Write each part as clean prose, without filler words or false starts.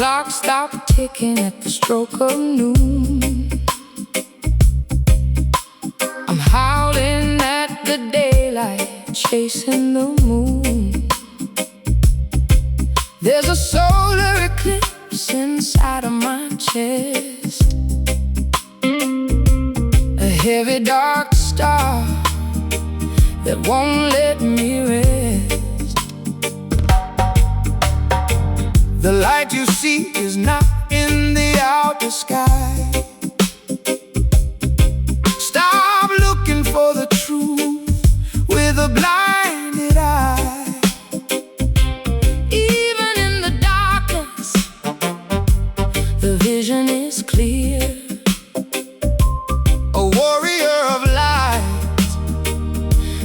clock stopped ticking at the stroke of noon. I'm howling at the daylight, chasing the moon. There's a solar eclipse inside of my chest, a heavy dark star that won't let me rest. The light you see is not in the outer sky. Stop looking for the truth with a blinded eye. Even in the darkness, the vision is clear. A warrior of light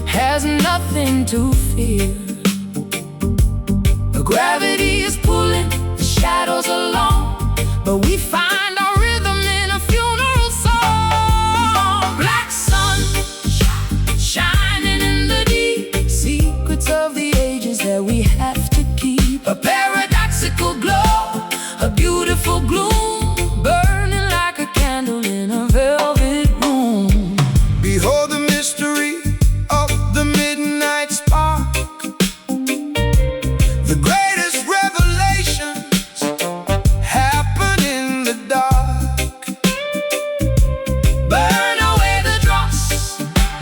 has nothing to fear. Gravity is pulling the shadows along, but we find our rhythm in a funeral song. Black sun shining in the deep, secrets of the ages that we have to keep. A paradoxical glow, a beautiful gloom, burning like a candle in a velvet room. Behold the mystery of the midnight spark. The greatest revelations happen in the dark. Burn away the dross,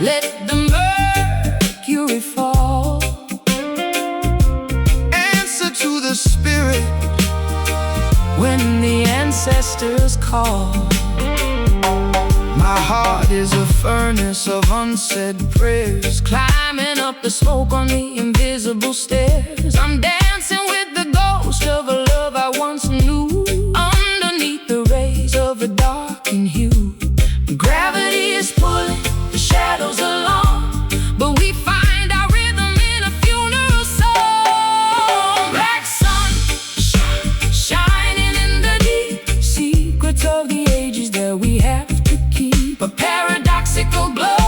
let the mercury fall. Answer to the spirit when the ancestors call. My heart is a furnace of unsaid prayers, climbing up the smoke on the invisible stairs. I'm dancing with the ghost of a love I once knew, underneath the rays of a darkened hue. Gravity is pulling the shadows along, but we find our rhythm in a funeral song. Black sun shining in the deep, secrets of the ages that we have to keep. A paradoxical glow,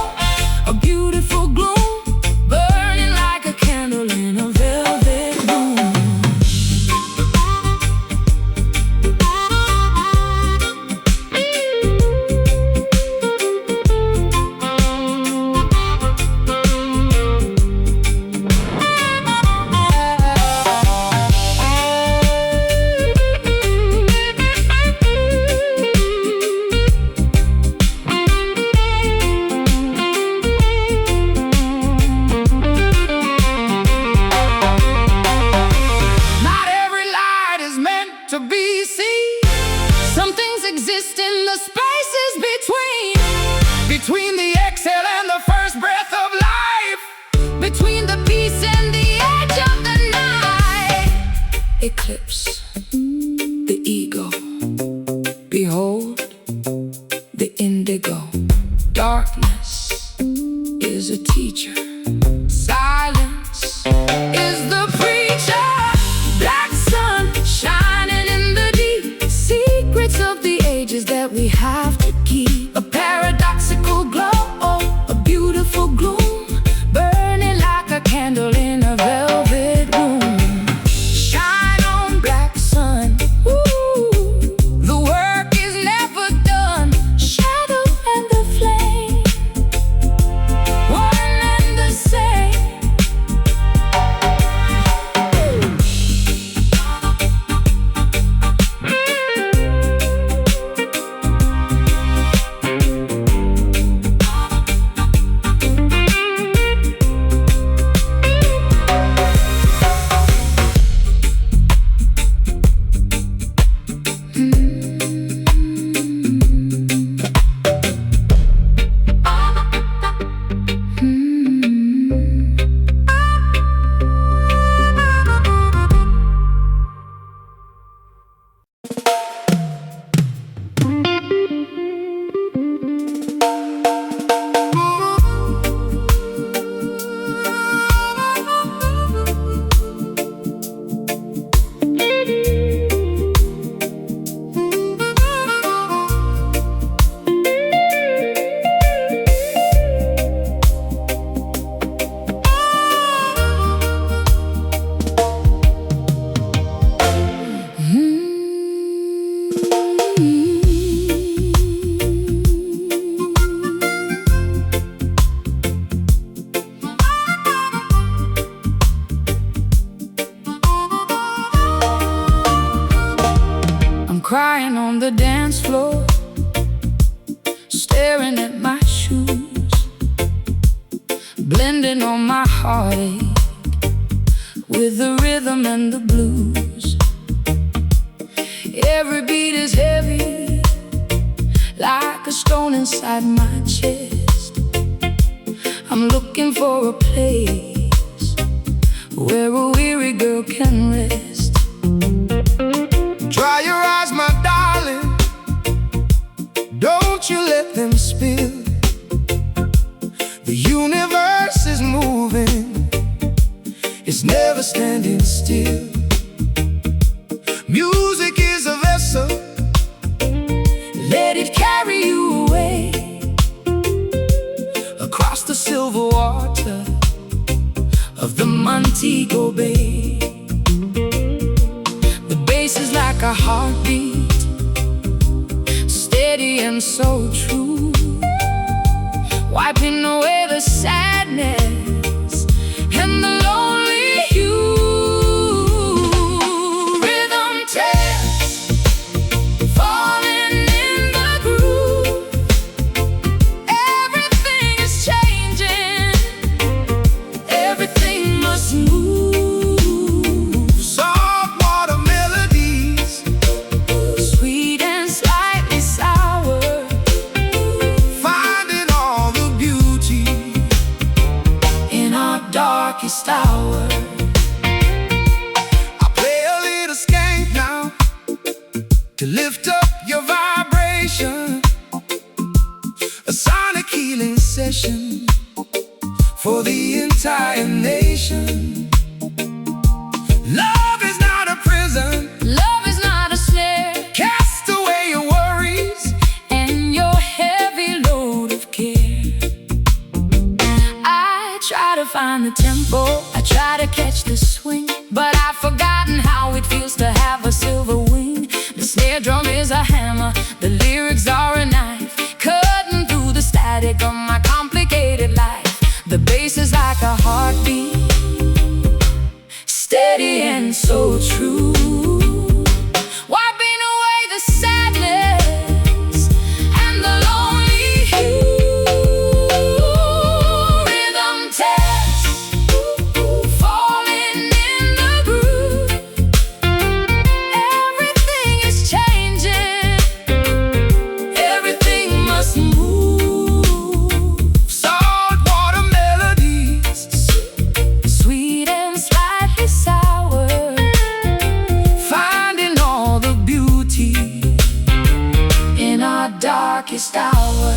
a beautiful gloom, burning like a candle in a velvet room. To be seen, some things exist in the spaces between the exhale and the first breath of life, between the peace and the edge of the night. Eclipse the ego, behold the indigo. Darkness is a teacher, silence is the preacher. Black sun shining in the deep, secrets of the ages that we have to keep. A paradoxical glow, a beautiful gloom, burning like a candle in a velvet room. Shine on, black crying on the dance floor, staring at my shoes, blending on my heartache with the rhythm and the blues. Every beat is heavy, like a stone inside my chest. I'm looking for a place where a weary girl can rest. Dry your eyes, my darling, don't you let them spill. The universe is moving, it's never standing still. Music is a vessel, let it carry you away across the silver water of the Montego Bay. The bass is like a heartbeat, steady and so true, wiping away the sadness and the lonely hue. Rhythm taps, falling in the groove. Everything is changing, everything must move. Salt water melodies, sweet and slightly sour, finding all the beauty in our darkest hour. I play a little skank now to lift up your vibration, a sonic healing session for the entire nation. Love is not a prison, love is not a snare. Cast away your worries and your heavy load of care. I try to find the tempo, I try to catch the swing, but I've forgotten how it feels to have a silver wing. The snare drum is a hammer, the lyrics are a knife, cutting through the static of my complicated life. The bass is like a heartbeat, steady and so true, wiping away the sadness and the lonely hue. Rhythm taps, falling in the groove. Everything is changing, everything must move. Salt water melodies, sweet and slightly sour, finding all the beauty in our darkest hour.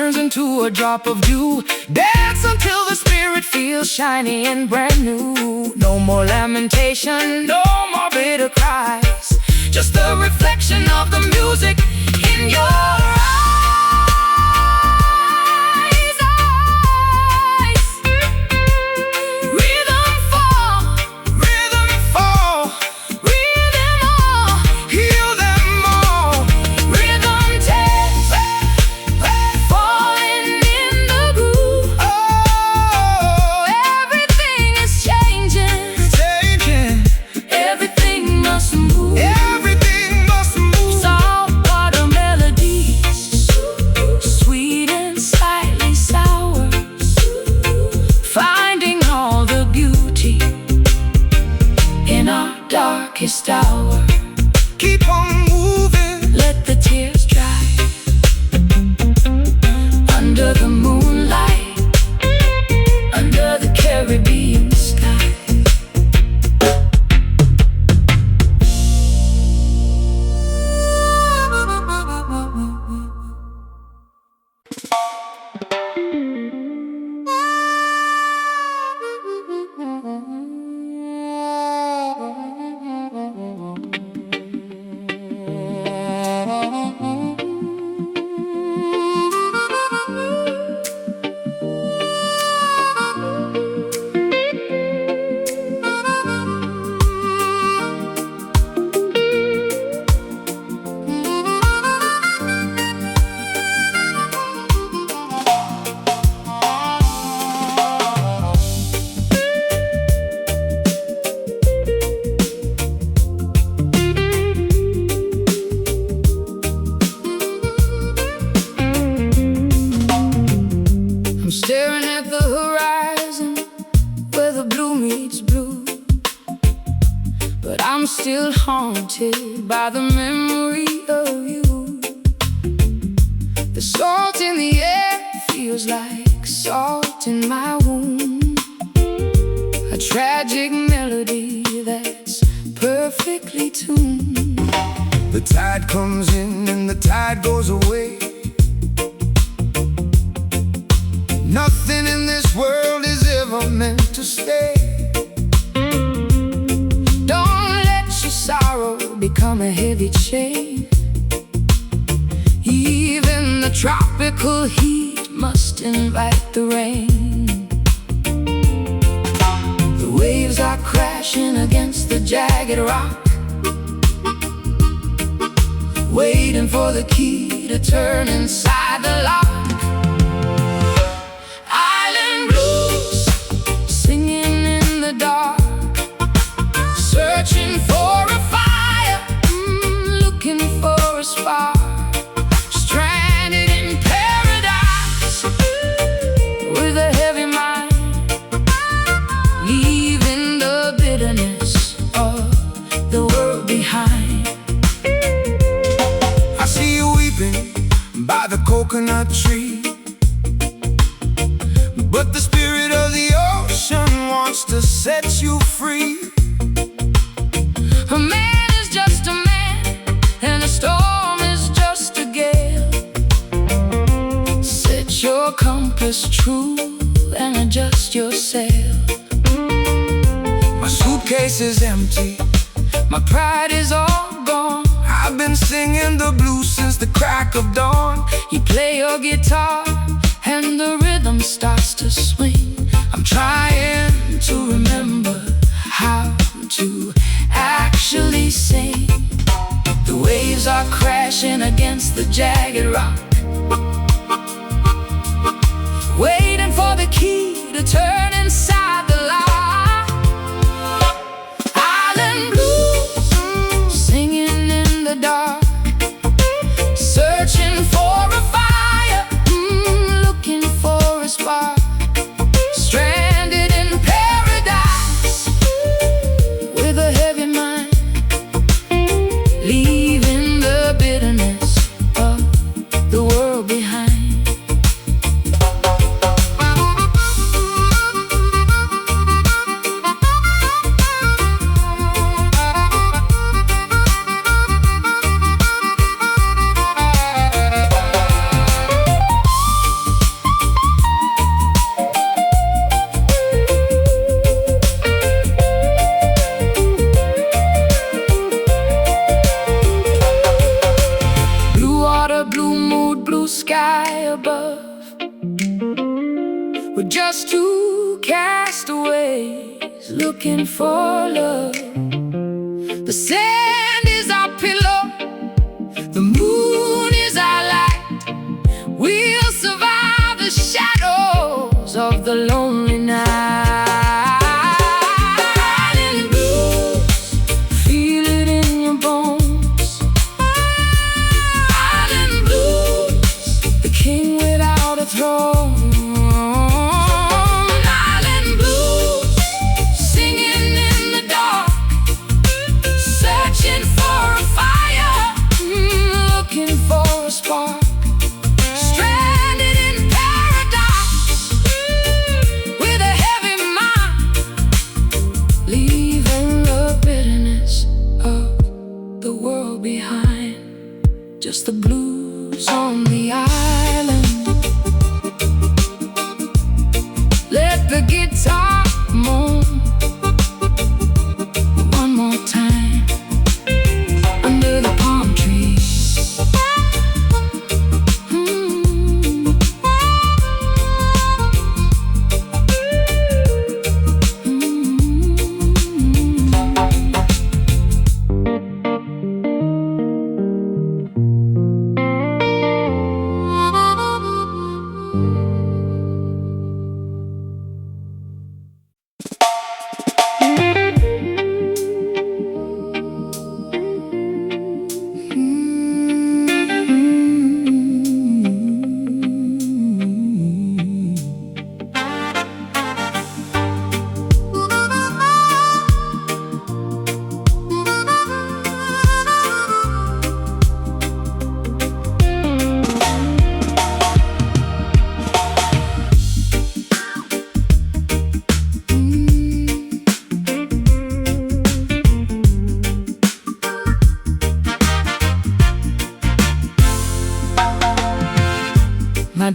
Into a drop of dew, dance until the spirit feels shiny and brand new. No more lamentation, no more bitter cries, just the reflection of the music in your eyes. Rhythm fall, rhythm fall, rhythm all, heal them all. Rhythm takes, falling in the groove. Oh, everything is changing, everything must move. Everything must move. Salt water melodies, where the blue meets blue, but I'm still haunted by the memory of you. The salt in the air feels like salt in my wound, a tragic melody that's perfectly tuned. The tide comes in and the tide goes away. Nothing in this world is ever meant to stay. Don't let your sorrow become a heavy chain. Even the tropical heat must invite the rain. The waves are crashing against the jagged rock, waiting for the key to turn inside the lock. Island blues, singing in the dark, searching for a fire, looking for a spark. Stranded in paradise with a heavy mind, leaving the bitterness of the world behind. I see you weeping by the coconut tree, but the spirit of the ocean wants to set you free. A man is just a man, and a storm is just a gale. Set your compass true and adjust your sail. My suitcase is empty, my pride is all gone. I've been singing the blues since the crack of dawn. You play your guitar and the rhythm starts to swing. I'm trying to remember how to actually sing. The waves are crashing against the jagged rock, waiting for the key to turn inside the lock. Island blues, singing in the dark, searching for a fire, looking for a spark. Stranded in paradise with a heavy mind, leaving the bitterness of the world behind. Sky above, we're just two castaways looking for love. The sand is our pillow, the moon is our light. We'll survive the shadows of the lonely night. Island blues, feel it in your bones. Island blues, the king without a throne. Island blues, singing in the dark, searching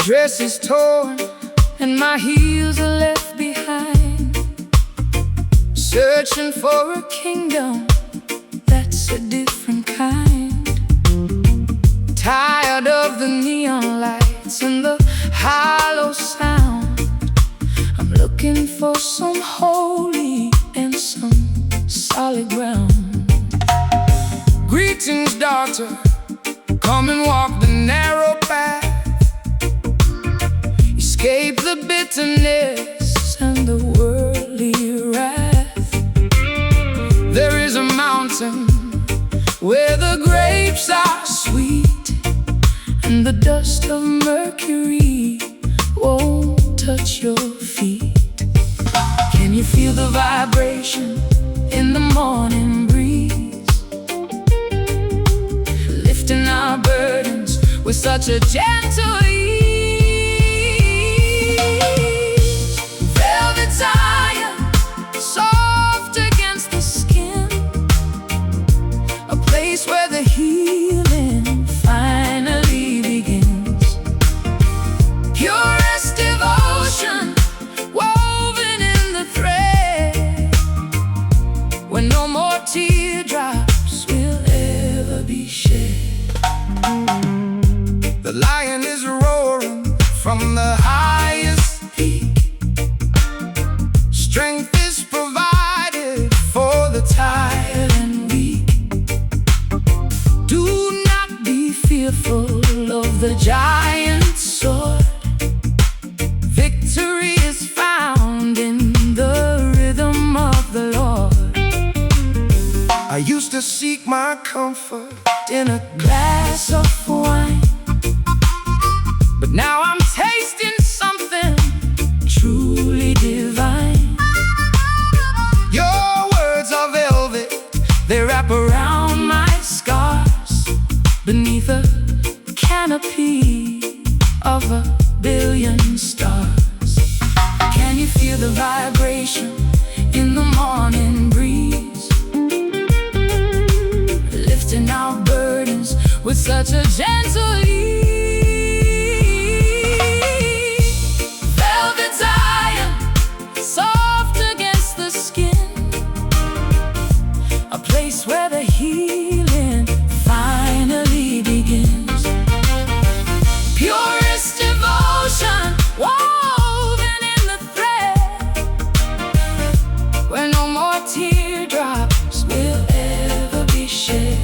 dress is torn and my heels are left behind, searching for a kingdom that's a different kind. Tired of the neon lights and the hollow sound, I'm looking for some holy and some solid ground. Greetings, daughter, come and walk the narrow path. Escape the bitterness and the worldly wrath. There is a mountain where the grapes are sweet, and the dust of Mercury won't touch your feet. Can you feel the vibration in the morning breeze, lifting our burdens with such a gentle ease? Velvet Zion, soft against the skin, a place where the healing finally begins. Purest devotion woven in the thread, where no more teardrops will ever be shed. The lion is roaring from the highest peak. Strength is provided for the tired and weak. Do not be fearful of the giant's sword. Victory is found in the rhythm of the Lord. I used to seek my comfort in a glass of wine, but now I'm tasting something truly divine. Your words are velvet, they wrap around my scars, beneath a canopy of a billion stars. Can you feel the vibration in the morning breeze, lifting our burdens with such a gentle ease? Velvet Zion, soft against the skin, a place where the healing finally begins. Purest devotion woven in the thread, where no more teardrops will ever be shed.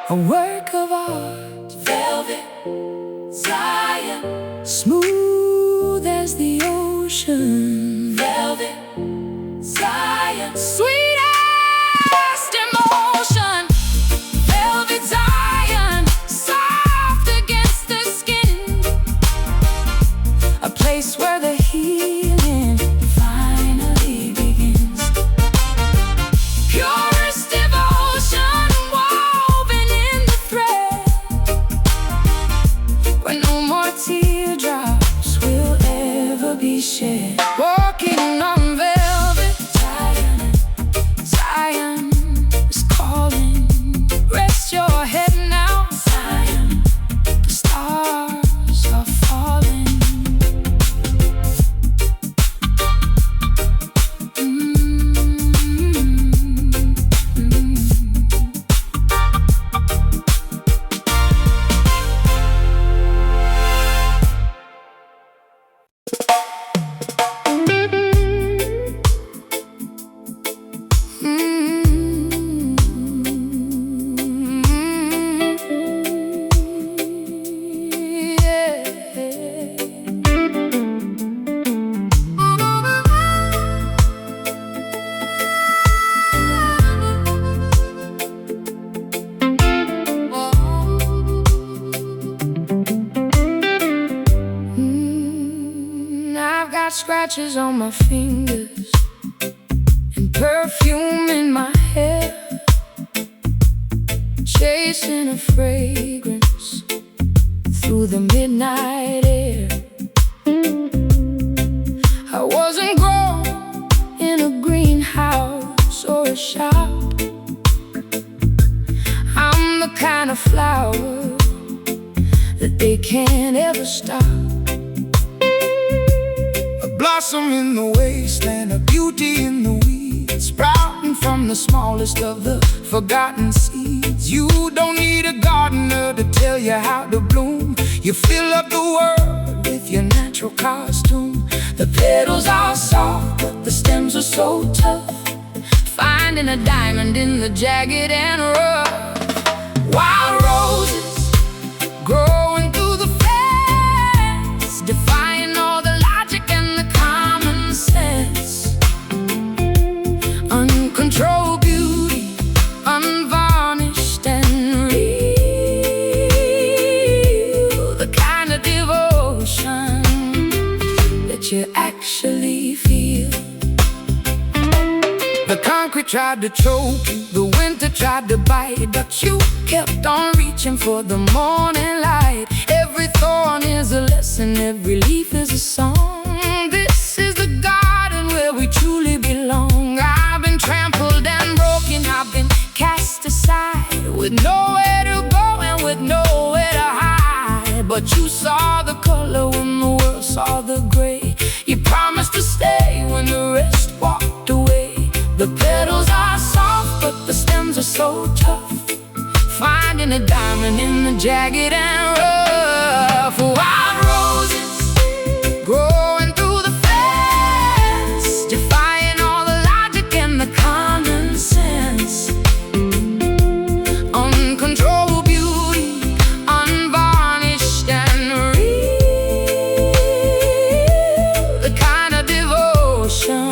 A work of art, velvet Zion, smooth as the ocean. Velvet Zion, sweetest emotion. Velvet Zion, soft against the skin, a place where the healing finally begins. Purest devotion woven in the thread, where no more teardrops will ever be shed. Walking on velvet, Zion, Zion is calling. Rest your head now, Zion, the stars are falling. scratches on my fingers and perfume in my hair, chasing a fragrance through the midnight air. I wasn't grown in a greenhouse or a shop. I'm the kind of flower that they can't ever stop. A blossom in the wasteland, a beauty in the weeds, sprouting from the smallest of the forgotten seeds. You don't need a gardener to tell you how to bloom. You fill up the world with your natural costume. The petals are soft, but the stems are so tough, finding a diamond in the jagged and rough. Wild roses growing through the fence, defying all the logic and the common sense. Uncontrolled beauty, unvarnished and real, the kind of devotion that you actually feel. The concrete tried to choke you, the winter tried to bite, but you kept on reaching for the morning light. Every thorn is a lesson, every leaf is a song. This is the garden where we truly belong. I've been trampled and broken, I've been cast aside, with nowhere to go and with nowhere to hide. But you saw the color when the world saw the gray. You promised to stay when the rest walked away. The petals are soft, but the stems are so tough, finding a diamond in the jagged and rough. Wild roses growing through the fence, defying all the logic and the common sense. Uncontrolled beauty, unvarnished and real, the kind of devotion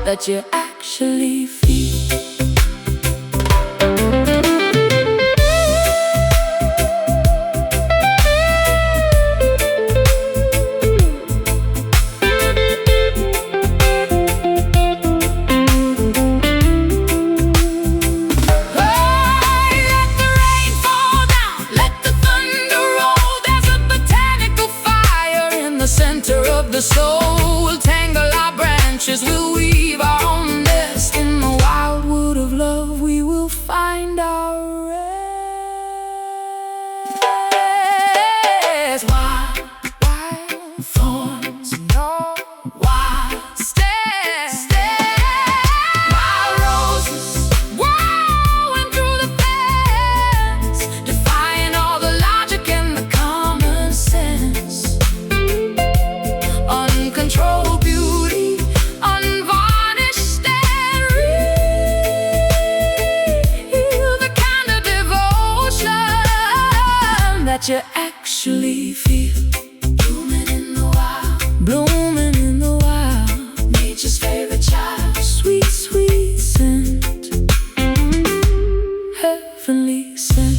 that you actually feel. Center of the soul, tangle our branches, we'll weave our own nest. In the wildwood of love we will find our rest. Wild thorns, no wild stems, wild roses growing through the fence, defying all the logic and the common sense. Uncontrolled beauty, unvarnished and real, the kind of devotion that you actually feel. Blooming in the wild, blooming in the wild, nature's favorite child. Sweet, sweet scent, heavenly scent.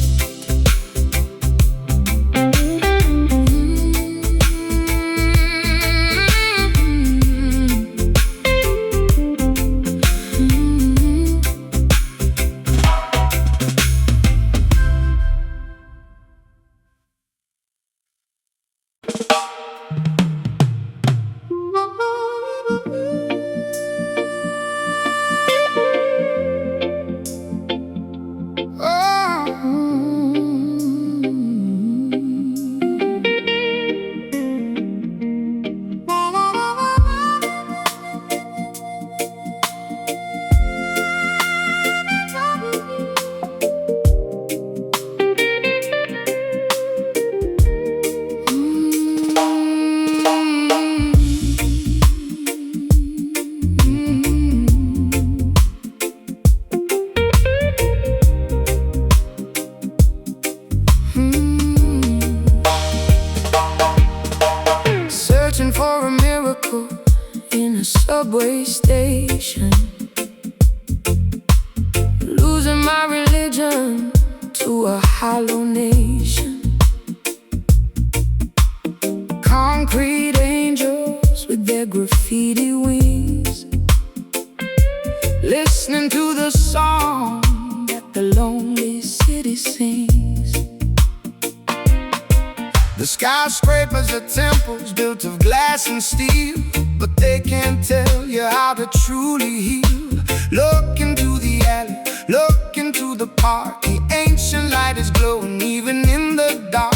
The skyscrapers are temples built of glass and steel, but they can't tell you how to truly heal. Look into the alley, look into the park. The ancient light is glowing even in the dark.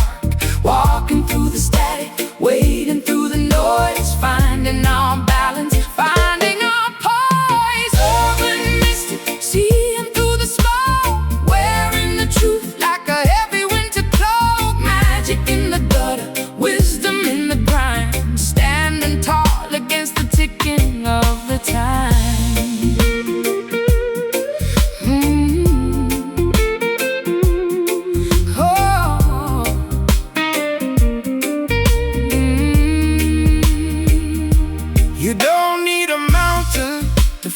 Walking through the static, wading through the noise, finding our balance, finding our poise. Urban mystic, seeing through the smoke, wearing the truth like a heavy winter cloak. Magic in the gutter, wisdom in the grind, standing tall against the ticking of the time.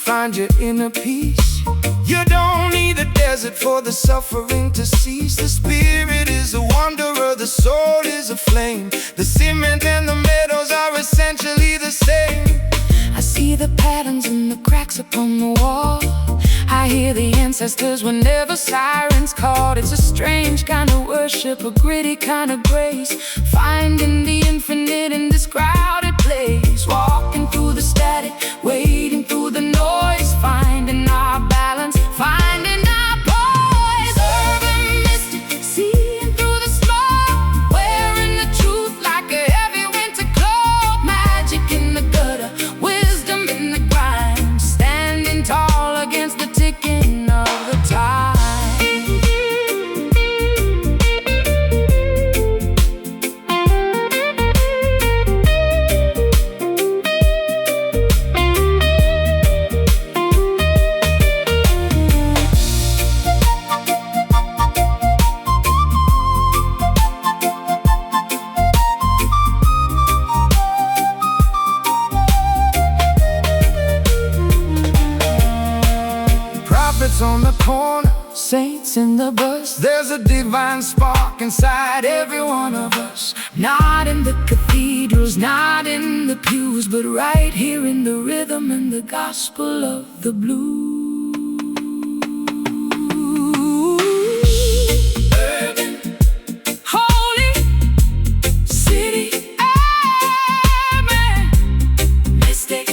Find your inner peace. You don't need a desert for the suffering to cease. The spirit is a wanderer, the soul is a flame. The cement and the metals are essentially the same. I see the patterns in the cracks upon the wall. I hear the ancestors whenever sirens called. It's a strange kind of worship, a gritty kind of grace, finding the infinite in this crowded place. Walking through the static, wading through the noise, finding our balance, finding our poise. Urban mystic, seeing through the smoke, wearing the truth like a heavy winter cloak. Magic in the gutter, wisdom in the grind, standing tall against the ticking of the time. On the corner, saints in the bus. There's a divine spark inside every one of us. Not in the cathedrals, not in the pews, but right here in the rhythm and the gospel of the blues. Urban, holy city, amen. Mystic,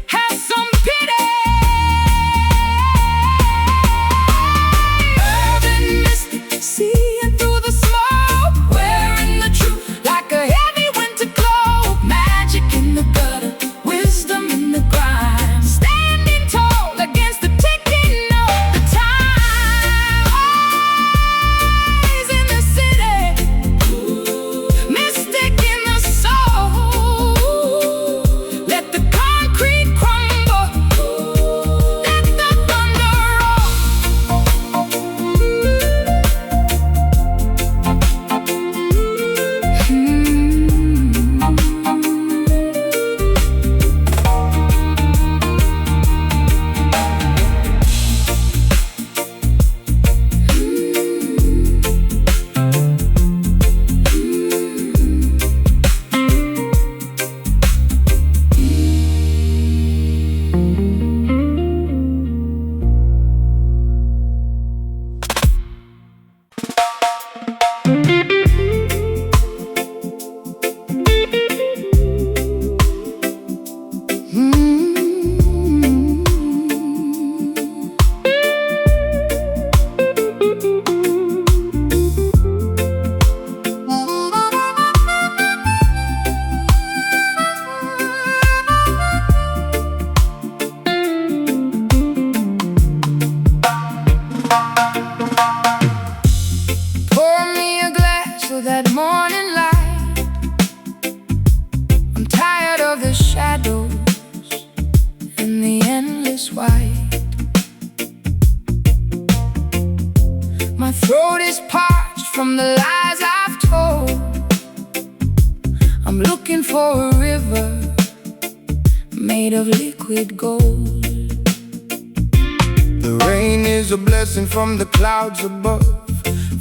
have some pity. Seeing through the smoke, wearing the truth like a heavy winter cloak. Magic in the gutter, wisdom in the grind, standing tall against the ticking of the time. Eyes in the city, mystic in the soul. Let the concrete crumble, let the thunder roll. That morning light, I'm tired of the shadows and the endless white. My throat is parched from the lies I've told. I'm looking for a river made of liquid gold. The rain is a blessing from the clouds above,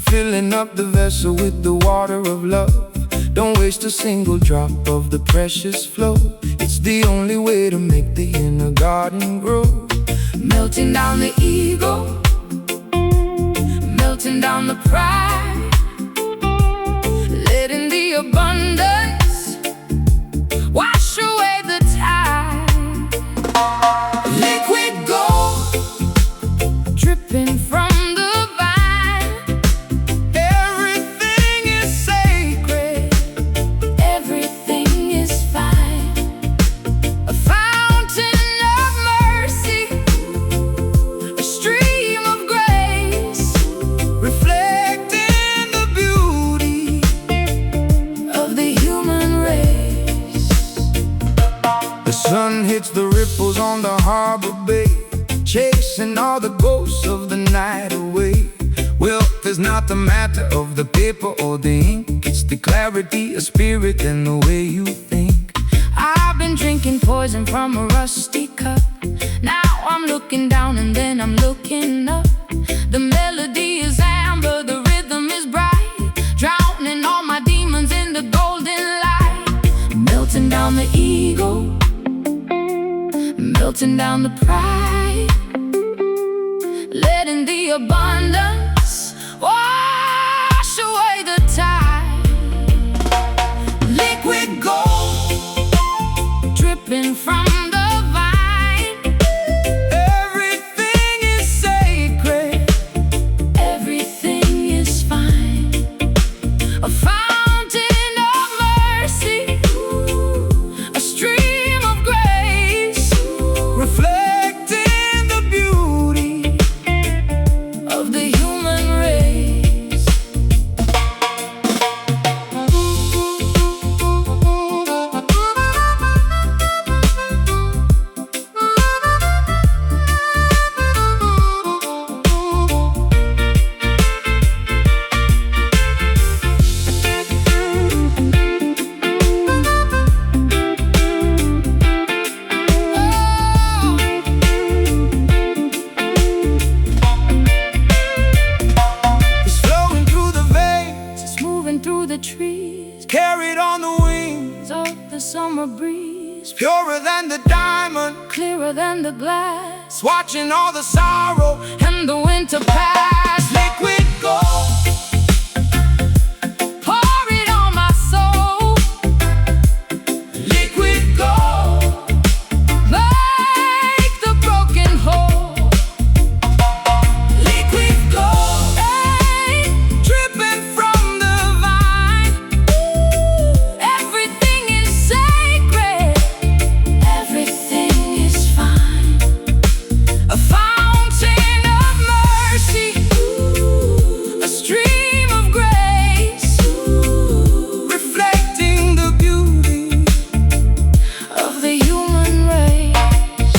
filling up the vessel with the water of love. Don't waste a single drop of the precious flow. It's the only way to make the inner garden grow. Melting down the ego, melting down the pride, letting the abundance it's the ripples on the harbor bay, chasing all the ghosts of the night away. Wealth is not the matter of the paper or the ink, it's the clarity of spirit and the way you think. I've been drinking poison from a rusty cup. Now I'm looking down and then I'm looking up. The melody is amber, the rhythm is bright, drowning all my demons in the golden light. Melting down the ego, melting down the pride, letting the abundance wash away the tide. Liquid gold dripping from the vine. Everything is sacred, Everything is fine. A fountain of mercy, a stream of grace, reflecting the beauty of the human race. is flowing through the veins, It's moving through the trees carried on the wings, of the summer breeze, purer than the diamond, clearer than the glass, watching all the sorrow. and the winter pass. Liquid gold, Pour it on my soul, liquid gold, make the broken whole. liquid gold, Hey, dripping from the vine. everything is sacred, everything is fine. A fountain of mercy, a stream of grace, Reflecting the beauty of the human race.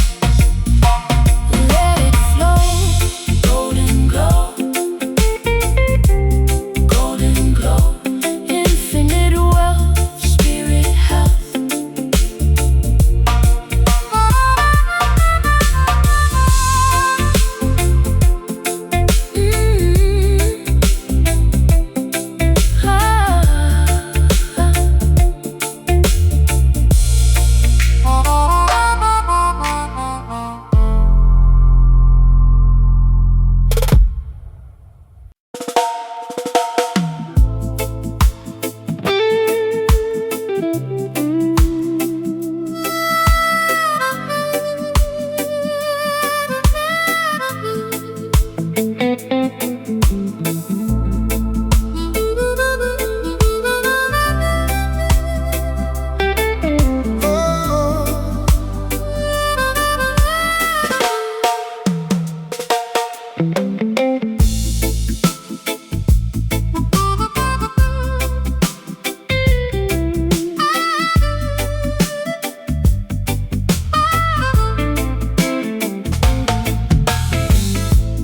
Let it flow, golden glow, golden glow, infinite wealth, spirit health.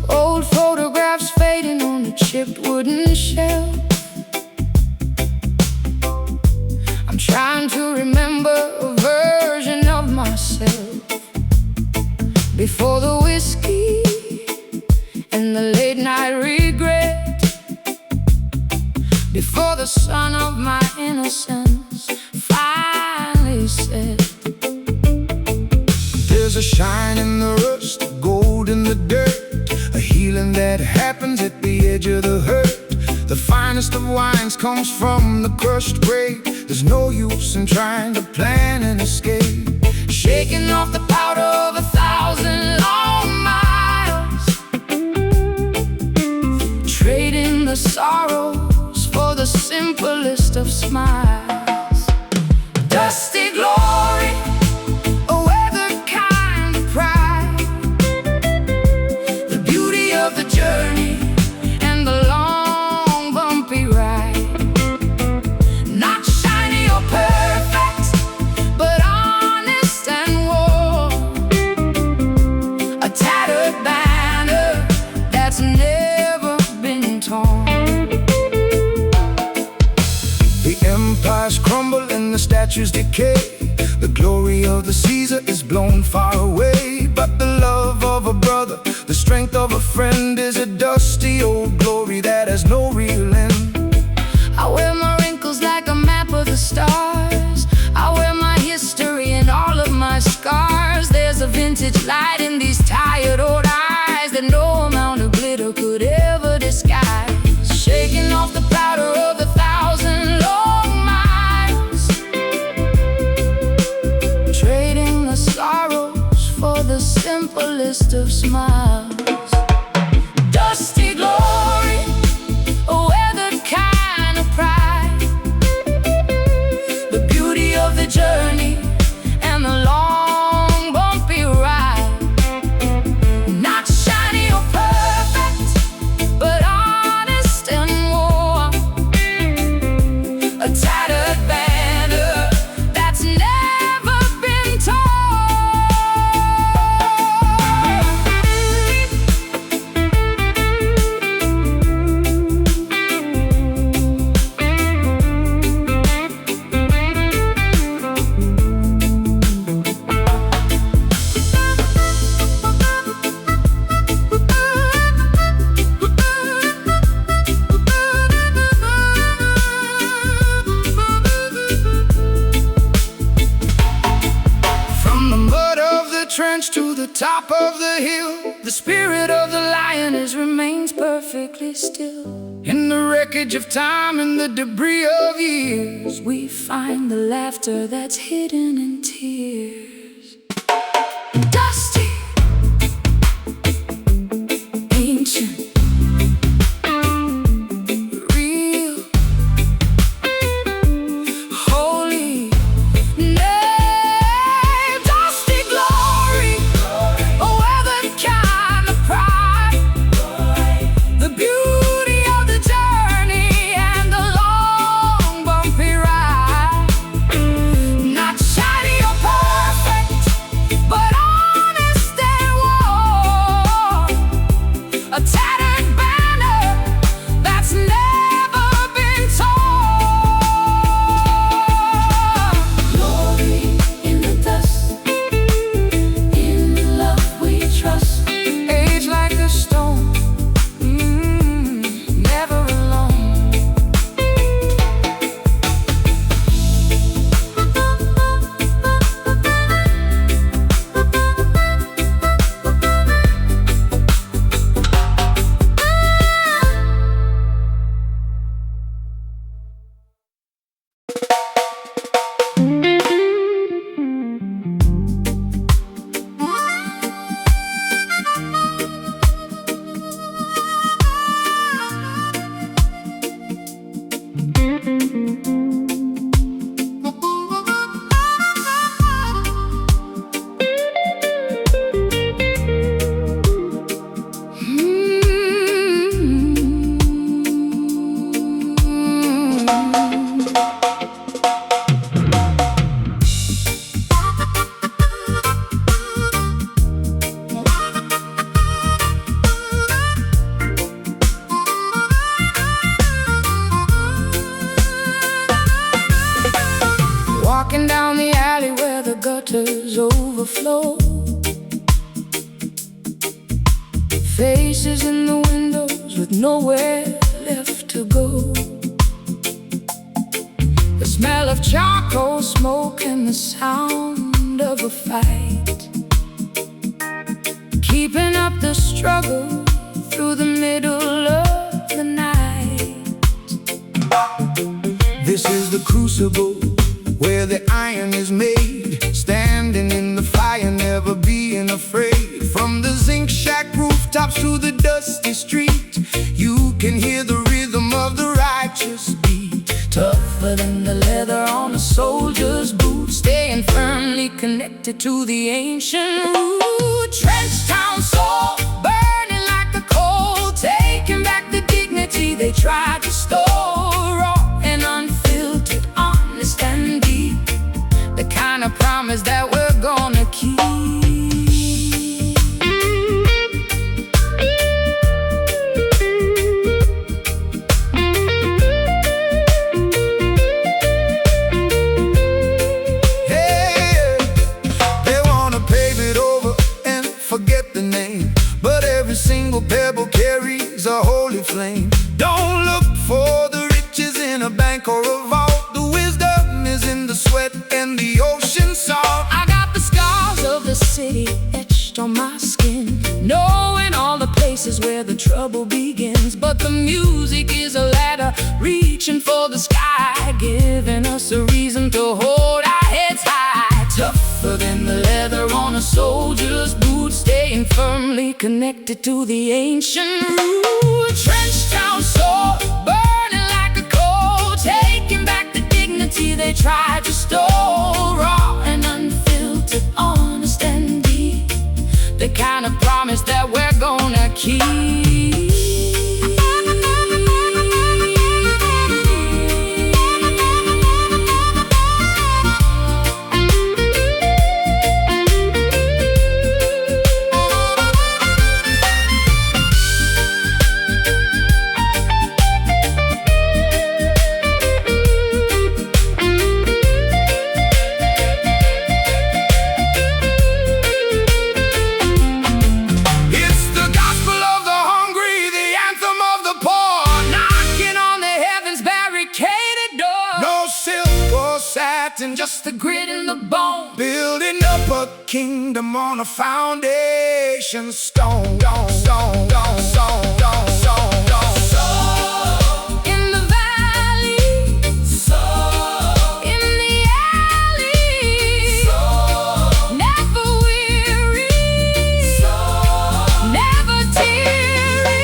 Old photographs fading on a chipped wooden shelf. I'm trying to remember a version of myself before the whiskey and the late night regret, before the sun of my innocence finally set. There's a shine in the rust, gold in the dirt, a healing that happens at the edge of the hurt. The finest of wines comes from the crushed grape. There's no use in trying to plan an escape. Shaking off the powder of 1,000 long miles, trading the sorrows for the simplest of smiles. Dusty glory, a weathered kind of pride, the beauty of the journey and the long bumpy ride. Not shiny or perfect, but honest and warm. the statues decay. The glory of the Caesar is blown far away. But the love of a brother, the strength of a friend, is a dusty old glory that has no real end. I wear my wrinkles like a map of the stars. I wear my history and all of my scars. There's a vintage light in these tired old eyes that no amount of glitter could ever disguise. Shaking off the powder of 1,000 long miles, trading the sorrows for the simplest of smiles. Dusty glory, a weathered kind of pride, the beauty of the journey and the long bumpy ride. Not shiny or perfect, but honest and warm. A tattered banner that's never been torn. From the mud of the trench to the top of the hill, the spirit of the lioness remains perfectly still. In the wreckage of time and the debris of years, we find the laughter that's hidden in tears. Dusty, ancient, real, holy name. Dusty glory, a weathered kind of pride, the beauty of the journey and the long bumpy ride. Not shiny or perfect, but honest and warm. A tattered banner that's never been torn. Glory in the dust, in love we trust. Age like a stone, never alone. Walking down the alley where the gutters overflow, faces in the windows with nowhere left to go. The smell of charcoal smoke and the sound of a fight, keeping up the struggle through the middle of the night. This is the crucible where the iron is made, standing in the fire, never being afraid. From the zinc shack rooftops to the dusty street, you can hear the rhythm of the righteous beat. Tougher than the leather on a soldier's boot, staying firmly connected to the ancient root. Trench town soul, burning like a coal, taking back the dignity they tried to store. Raw and unfiltered, honest and deep, the kind of promise that we're gonna keep. anchor of all. The wisdom is in the sweat and the ocean salt. I got the scars of the city etched on my skin, knowing all the places where the trouble begins. But the music is a ladder reaching for the sky, giving us a reason to hold our heads high. Tougher than the leather on a soldier's boot, staying firmly connected to the ancient roots. Trench town soul, burning like a coal, taking back the dignity they tried to steal. Raw and unfiltered, honest and deep, the kind of promise that we're gonna keep. And just The grit in the bone, building up a kingdom on a foundation stone, stone, stone, stone, stone, stone, stone. soul in the valley, soul in the alley, soul never weary, soul never teary.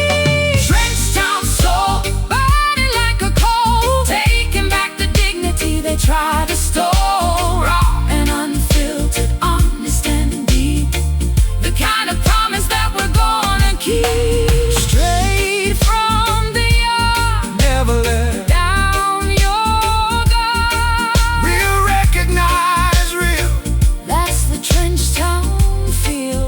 Trench town soul, burning like a coal, taking back the dignity they tried to steal. Raw and unfiltered, honest and deep, the kind of promise that we're gonna keep. Straight from the yard, never let Down your guard, real recognize real. that's the trench town feel.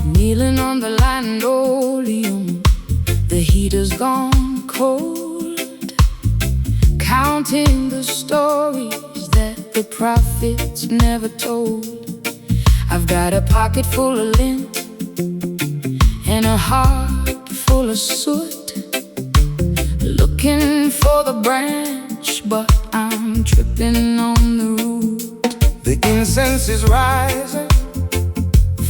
Kneeling on the linoleum, the heater's gone cold, counting the stories that the prophets never told. I've got a pocket full of lint and a heart full of soot, looking for the branch, but I'm tripping on the root. The incense is rising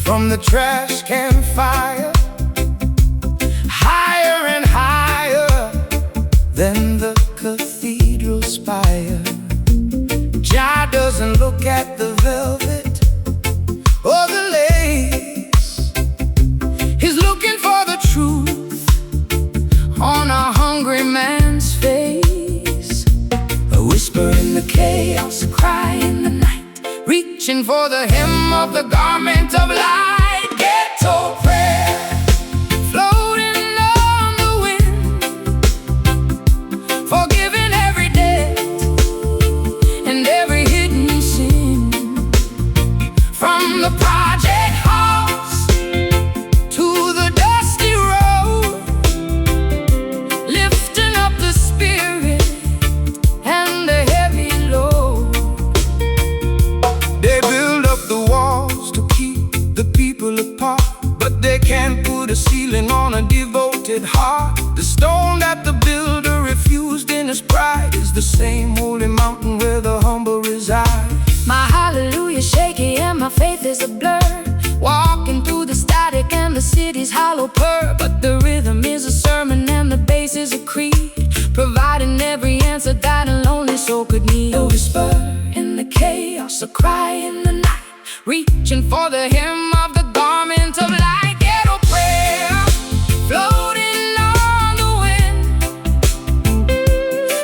from the trash can fire, higher and higher than the cathedral spire. Jah doesn't look at the velvet or the lace, he's looking for the truth on a hungry man's face. A whisper in the chaos, a cry in the night, reaching for the hem of the garment of light. Ghetto prayer, floating on the wind, forgiving every debt and every hidden sin. From the project house to the dusty road, lifting up the spirit and the heavy load. They build up the walls to keep the people apart, but grace is a creed, providing every answer that a lonely soul could need. A whisper in the chaos, a cry in the night, reaching for the hem of the garment of light. Ghetto prayer, floating on the wind,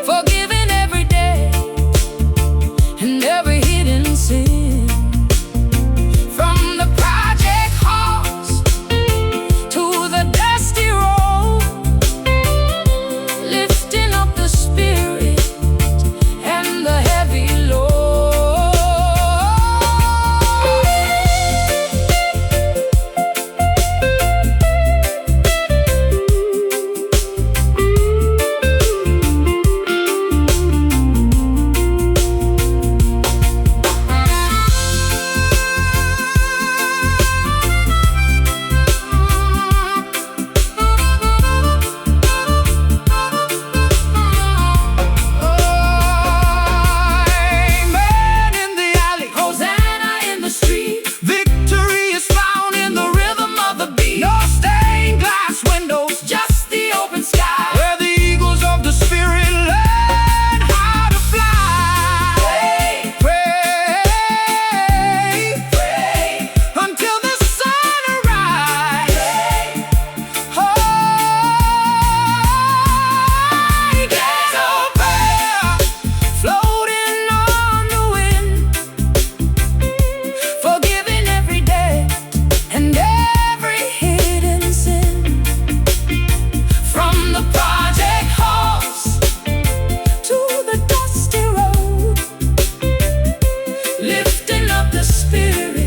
forgiving every day and every hidden sin. From the project halls to the dusty road, lifting up the spirit and the heavy load. Lifting up the spirit